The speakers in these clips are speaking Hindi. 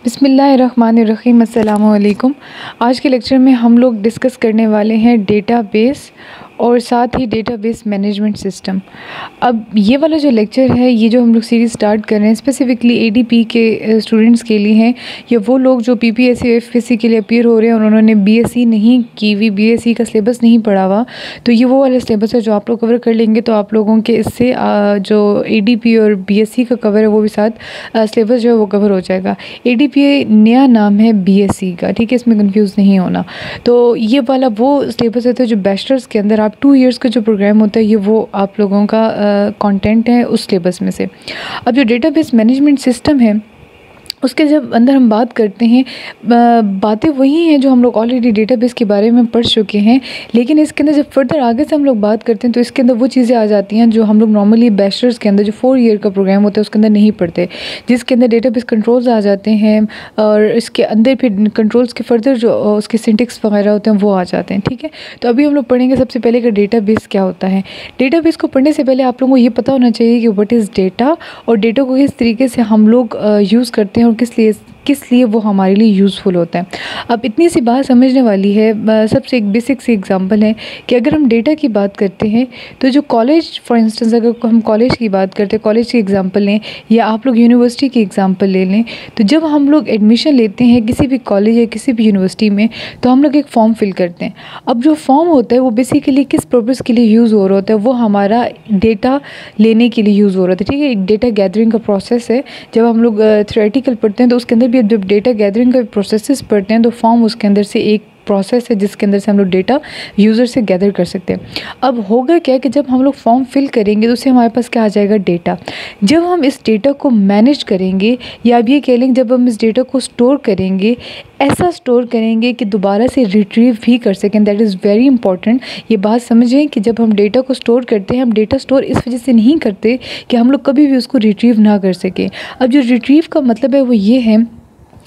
बिस्मिल्लाहिर्रहमानिर्रहीम। अस्सलामु अलैकुम। आज के लेक्चर में हम लोग डिस्कस करने वाले हैं डेटाबेस और साथ ही डेटाबेस मैनेजमेंट सिस्टम। अब ये वाला जो लेक्चर है, ये जो हम लोग सीरीज़ स्टार्ट कर रहे हैं स्पेसिफ़िकली एडीपी के स्टूडेंट्स के लिए हैं, या वो लोग जो पीपीएससी एफपीएससी के लिए अपीयर हो रहे हैं और उन्होंने बीएससी नहीं की हुई, बीएससी का सिलेबस नहीं पढ़ा हुआ, तो ये वो वाला सिलेबस है जो आप लोग कवर कर लेंगे। तो आप लोगों के इससे जो एडीपी और बीएससी का कवर है वो भी साथ सिलेबस जो है वो कवर हो जाएगा। एडीपी नया नाम है बीएससी का, ठीक है, इसमें कंफ्यूज नहीं होना। तो ये वाला वो सिलेबस होता है जो बैचलर्स के अंदर आप 2 इयर्स का जो प्रोग्राम होता है, ये वो आप लोगों का कंटेंट है उस सिलेबस में से। अब जो डेटाबेस मैनेजमेंट सिस्टम है उसके जब अंदर हम बात करते हैं, बातें वही हैं जो हम लोग ऑलरेडी डेटाबेस के बारे में पढ़ चुके हैं, लेकिन इसके अंदर जब फर्दर आगे से हम लोग बात करते हैं तो इसके अंदर वो चीज़ें आ जाती हैं जो हम लोग नॉर्मली बैचलर्स के अंदर जो 4 ईयर का प्रोग्राम होता है उसके अंदर नहीं पढ़ते, जिसके अंदर डेटाबेस कंट्रोल्स आ जाते हैं और इसके अंदर फिर कंट्रोल्स के फर्दर जो उसके सिंटेक्स वगैरह होते हैं वो आ जाते हैं, ठीक है। तो अभी हम लोग पढ़ेंगे सबसे पहले कि डेटाबेस क्या होता है। डेटाबेस को पढ़ने से पहले आप लोगों को ये पता होना चाहिए कि व्हाट इज़ डेटा और डेटा को किस तरीके से हम लोग यूज़ करते हैं और किस लिए वो हमारे लिए यूज़फुल होता है। अब इतनी सी बात समझने वाली है। सबसे एक बेसिक सी एग्जांपल है कि अगर हम डेटा की बात करते हैं तो जो कॉलेज, फॉर इंस्टेंस अगर हम कॉलेज की बात करते हैं, कॉलेज की एग्जांपल लें या आप लोग यूनिवर्सिटी की एग्जांपल ले लें, तो जब हम लोग एडमिशन लेते हैं किसी भी कॉलेज या किसी भी यूनिवर्सिटी में तो हम लोग एक फॉर्म फिल करते हैं। अब जो फॉर्म होता है वो बेसिकली किस पर्पज़ के लिए यूज़ हो रहा होता है, वो हमारा डेटा लेने के लिए यूज़ हो रहा था, ठीक है। एक डेटा गैदरिंग का प्रोसेस है। जब हम लोग थ्योरेटिकल पढ़ते हैं तो उसके अंदर भी जब डेटा गैदरिंग का प्रोसेसेस पढ़ते हैं तो फॉर्म उसके अंदर से एक प्रोसेस है जिसके अंदर से हम लोग डेटा यूज़र से गैदर कर सकते हैं। अब होगा क्या कि जब हम लोग फॉर्म फिल करेंगे तो उससे हमारे पास क्या आ जाएगा, डेटा। जब हम इस डेटा को मैनेज करेंगे, या अब ये कह लेंगे जब हम इस डेटा को स्टोर करेंगे, ऐसा स्टोर करेंगे कि दोबारा से रिट्रीव भी कर सकें। That is very important. ये बात समझें कि जब हम डेटा को स्टोर करते हैं, हम डेटा स्टोर इस वजह से नहीं करते कि हम लोग कभी भी उसको रिट्रीव ना कर सकें। अब जो रिट्रीव का मतलब है वो ये है,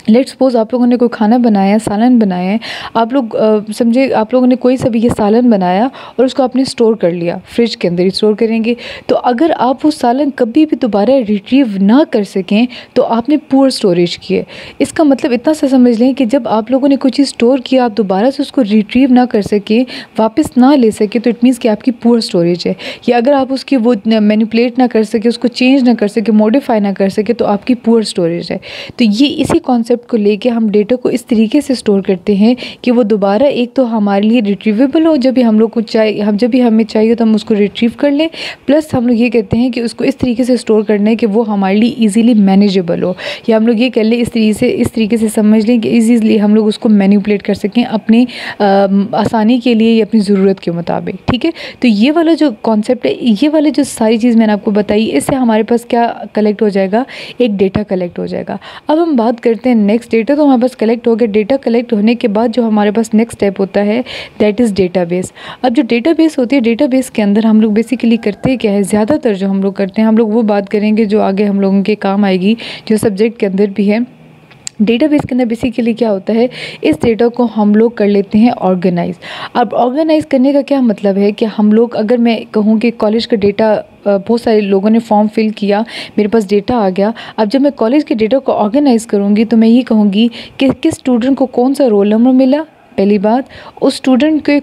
लेट्स सपोज आप लोगों ने कोई खाना बनाया, सालन बनाया है, आप लोग समझे आप लोगों ने कोई सा भी ये सालन बनाया और उसको आपने स्टोर कर लिया, फ्रिज के अंदर ही स्टोर करेंगे। तो अगर आप वो सालन कभी भी दोबारा रिट्रीव ना कर सकें तो आपने पुअर स्टोरेज किए। इसका मतलब इतना सा समझ लें कि जब आप लोगों ने कोई चीज़ स्टोर किया, आप दोबारा से उसको रिट्रीव ना कर सकें, वापस ना ले सके, तो इट मीन्स कि आपकी पुअर स्टोरेज है। या अगर आप उसकी वो मैनिपुलेट ना कर सके, उसको चेंज ना कर सके, मॉडिफाई ना कर सके, तो आपकी पुअर स्टोरेज है। तो ये इसी कॉन्सेप्ट को लेके हम डेटा को इस तरीके से स्टोर करते हैं कि वो दोबारा एक तो हमारे लिए रिट्रीवेबल हो, जब भी हम लोग को चाहिए, जब भी हमें चाहिए तो हम उसको रिट्रीव कर लें। प्लस हम लोग ये कहते हैं कि उसको इस तरीके से स्टोर करना है कि वो हमारे लिए ईजीली मैनेजेबल हो, या हम लोग ये कर लें इस तरीके से समझ लें कि ईजीली हम लोग उसको मैनिपुलेट कर सकें अपनी आसानी के लिए या अपनी ज़रूरत के मुताबिक, ठीक है। तो ये वाला जो कॉन्सेप्ट है, ये वाले जो सारी चीज़ मैंने आपको बताई, इससे हमारे पास क्या कलेक्ट हो जाएगा, एक डेटा कलेक्ट हो जाएगा। अब हम बात करते हैं नेक्स्ट डेटा। तो हमारे पास कलेक्ट हो गया। डेटा कलेक्ट होने के बाद जो हमारे पास नेक्स्ट स्टेप होता है दैट इज़ डेटाबेस। अब जो डेटाबेस होती है, डेटाबेस के अंदर हम लोग बेसिकली करते क्या है, ज़्यादातर जो हम लोग करते हैं, हम लोग वो बात करेंगे जो आगे हम लोगों के काम आएगी, जो सब्जेक्ट के अंदर भी है। डेटाबेस के अंदर बेसिकली क्या होता है, इस डेटा को हम लोग कर लेते हैं ऑर्गेनाइज। अब ऑर्गेनाइज करने का क्या मतलब है कि हम लोग, अगर मैं कहूँ कि कॉलेज का डेटा, बहुत सारे लोगों ने फॉर्म फिल किया, मेरे पास डेटा आ गया। अब जब मैं कॉलेज के डेटा को ऑर्गेनाइज़ करूँगी तो मैं ये कहूँगी कि किस स्टूडेंट को कौन सा रोल नंबर मिला, पहली बात, उस स्टूडेंट के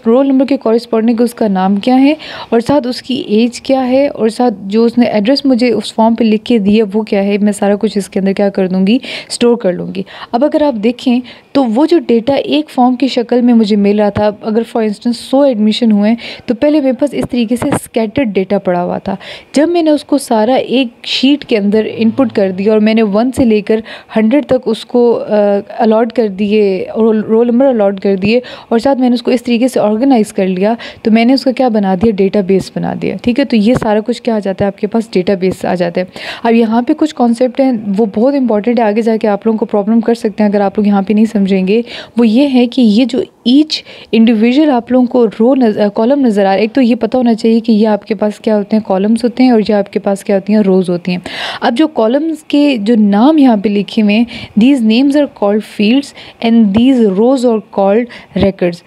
रोल नंबर के कॉरेस्पॉन्डिंग को उसका नाम क्या है, और साथ उसकी एज क्या है, और साथ जो उसने एड्रेस मुझे उस फॉर्म पे लिख के दिया वो क्या है। मैं सारा कुछ इसके अंदर क्या कर दूँगी, स्टोर कर लूँगी। अब अगर आप देखें तो वो जो डेटा एक फॉर्म की शक्ल में मुझे मिल रहा था, अगर फॉर इंस्टेंस 100 एडमिशन हुए तो पहले मेरे पास इस तरीके से स्कैटर्ड डेटा पड़ा हुआ था। जब मैंने उसको सारा एक शीट के अंदर इनपुट कर दिया और मैंने 1 से लेकर 100 तक उसको अलॉट कर दिए, रोल नंबर अलॉट कर दिए, और साथ मैंने उसको इस तरीके से ऑर्गेनाइज़ कर लिया, तो मैंने उसका क्या बना दिया, डेटाबेस बना दिया, ठीक है। तो ये सारा कुछ क्या आ जाता है, आपके पास डेटाबेस आ जाता है। अब यहाँ पे कुछ कॉन्सेप्ट हैं वो बहुत इंपॉर्टेंट है, आगे जाके आप लोगों को प्रॉब्लम कर सकते हैं अगर आप लोग यहाँ पे नहीं समझेंगे। वो ये है कि ये जो ईच इंडिविजुअल आप लोगों को कॉलम नज़र आ रहा है, एक तो ये पता होना चाहिए कि ये आपके पास क्या होते हैं, कॉलम्स होते हैं, और ये आपके पास क्या होती हैं, रोज़ होती हैं। अब जो कॉलम्स के जो नाम यहाँ पे लिखे हुए हैं, these names are called fields and these rows are called records,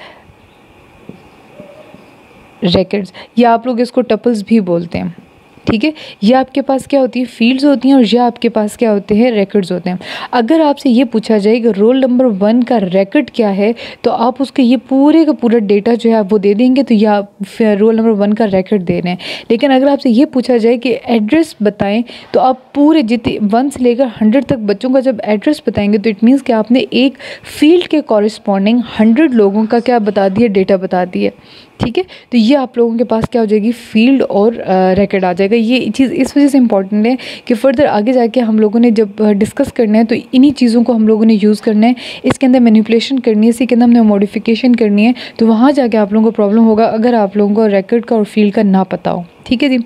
या आप लोग इसको टपल्स भी बोलते हैं। ठीक है। ये आपके पास क्या होती है, फील्ड्स होती हैं, और ये आपके पास क्या होते हैं, रिकॉर्ड्स होते हैं। अगर आपसे ये पूछा जाए कि रोल नंबर 1 का रिकॉर्ड क्या है, तो आप उसके ये पूरे का पूरा डेटा जो है आप वो दे देंगे, तो या फिर रोल नंबर 1 का रिकॉर्ड दे रहे हैं। लेकिन अगर आपसे ये पूछा जाए कि एड्रेस बताएं, तो आप पूरे जितने 1 से लेकर 100 तक बच्चों का जब एड्रेस बताएंगे, तो इट मीन्स कि आपने एक फील्ड के कॉरिस्पॉन्डिंग 100 लोगों का क्या बता दिया, डेटा बता दिया। ठीक है, तो ये आप लोगों के पास क्या हो जाएगी, फील्ड और रिकॉर्ड आ जाएगा। ये चीज़ इस वजह से इंपॉर्टेंट है कि फर्दर आगे जाके हम लोगों ने जब डिस्कस करना है, तो इन्हीं चीज़ों को हम लोगों ने यूज़ करना है, इसके अंदर मैनिपुलेशन करनी है, इसी के अंदर हमने मॉडिफिकेशन करनी है। तो वहाँ जाके आप लोगों को प्रॉब्लम होगा अगर आप लोगों को रिकॉर्ड का और फील्ड का ना पता हो। ठीक है जी,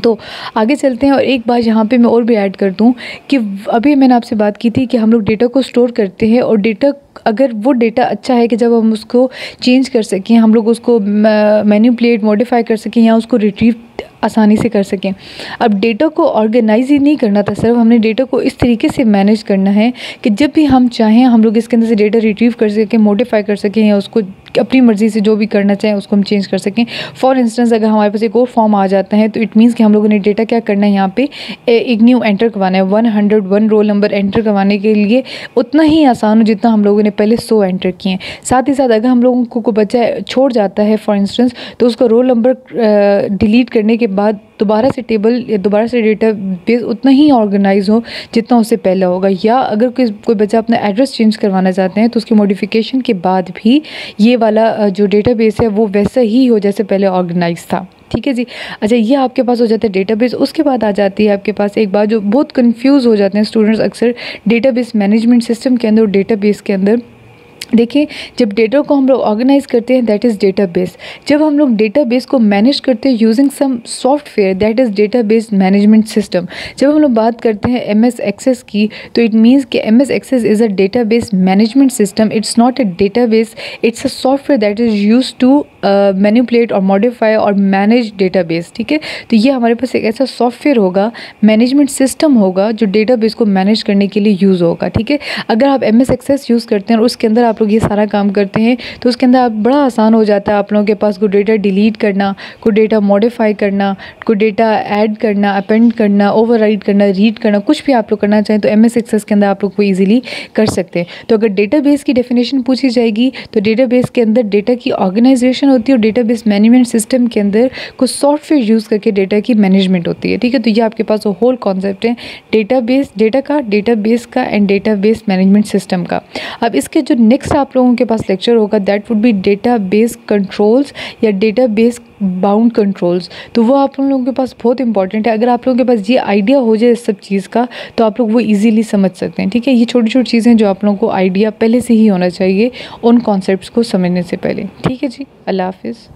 तो आगे चलते हैं। और एक बात यहाँ पे मैं और भी ऐड कर दूँ कि अभी मैंने आपसे बात की थी कि हम लोग डेटा को स्टोर करते हैं, और डेटा अगर वो डेटा अच्छा है कि जब हम उसको चेंज कर सकें, हम लोग उसको मैनिपुलेट मॉडिफाई कर सकें, या उसको रिट्रीव आसानी से कर सकें। अब डेटा को ऑर्गेनाइज ही नहीं करना था, सिर्फ हमने डेटा को इस तरीके से मैनेज करना है कि जब भी हम चाहें हम लोग इसके अंदर से डेटा रिट्रीव कर सकें, मॉडिफाई कर सकें, या उसको अपनी मर्ज़ी से जो भी करना चाहें उसको हम चेंज कर सकें। फॉर इंस्टेंस अगर हमारे पास एक और फॉर्म आ जाता है, तो इट मीन्स कि हम लोगों ने डेटा क्या करना है, यहाँ पे एक न्यू एंटर करवाना है। 101 रोल नंबर एंटर करवाने के लिए उतना ही आसान हो जितना हम लोगों ने पहले 100 एंटर किए हैं। साथ ही साथ अगर हम लोगों को कोई बच्चा छोड़ जाता है फॉर इंस्टेंस, तो उसका रोल नंबर डिलीट करने के बाद दोबारा से टेबल या दोबारा से डेटा बेस उतना ही ऑर्गेनाइज हो जितना उससे पहले होगा। या अगर कोई बच्चा अपना एड्रेस चेंज करवाना चाहते हैं, तो उसकी मॉडिफिकेशन के बाद भी ये वाला जो डेटाबेस है वो वैसा ही हो जैसे पहले ऑर्गेनाइज था। ठीक है जी। अच्छा, ये आपके पास हो जाता है डेटाबेस। उसके बाद आ जाती है आपके पास एक बात जो बहुत कंफ्यूज हो जाते हैं स्टूडेंट्स अक्सर डेटाबेस मैनेजमेंट सिस्टम के अंदर और डेटाबेस के अंदर। देखिए, जब डेटा को हम लोग ऑर्गेनाइज करते हैं दैट इज़ डेटाबेस। जब हम लोग डेटाबेस को मैनेज करते हैं using some software that is database management system. जब हम लोग बात करते हैं MS एक्सेस की, तो इट मीन्स कि MS access is a database management system. It's not a database, it's a software that is use to manipulate और मॉडिफाई और मैनेज डेटाबेस। ठीक है, तो ये हमारे पास एक ऐसा सॉफ्टवेयर होगा, मैनेजमेंट सिस्टम होगा जो डेटाबेस को मैनेज करने के लिए यूज़ होगा। ठीक है, अगर आप MS एक्सेस यूज़ करते हैं और उसके अंदर आप लोग ये सारा काम करते हैं, तो उसके अंदर आप बड़ा आसान हो जाता है आप लोगों के पास कोई डेटा डिलीट करना, कोई डेटा मॉडिफाई करना, कोई डेटा ऐड करना, अपेंड करना, ओवरराइट करना, रीड करना, कुछ भी आप लोग करना चाहें तो MS एक्सेस के अंदर आप लोग को ईजिली कर सकते हैं। तो अगर डेटाबेस की डेफिनेशन पूछी जाएगी, तो डेटाबेस के अंदर डेटा की ऑर्गेनाइजेशन होती है, और डेटाबेस मैनेजमेंट सिस्टम के अंदर कुछ सॉफ्टवेयर यूज़ करके डेटा की मैनेजमेंट होती है। ठीक है, तो ये आपके पास होल कॉन्सेप्ट है डेटाबेस, डेटाबेस का एंड डेटाबेस मैनेजमेंट सिस्टम का। अब इसके जो नेक्स्ट आप लोगों के पास लेक्चर होगा that would be database controls या डेटाबेस बाउंड कंट्रोल्स। तो वो आप लोगों के पास बहुत इंपॉर्टेंट है। अगर आप लोगों के पास ये आइडिया हो जाए इस सब चीज़ का, तो आप लोग वो इजीली समझ सकते हैं। ठीक है, ये छोटी छोटी चीज़ें जो आप लोगों को आइडिया पहले से ही होना चाहिए उन कॉन्सेप्ट्स को समझने से पहले। ठीक है जी, अल्लाह हाफिज़।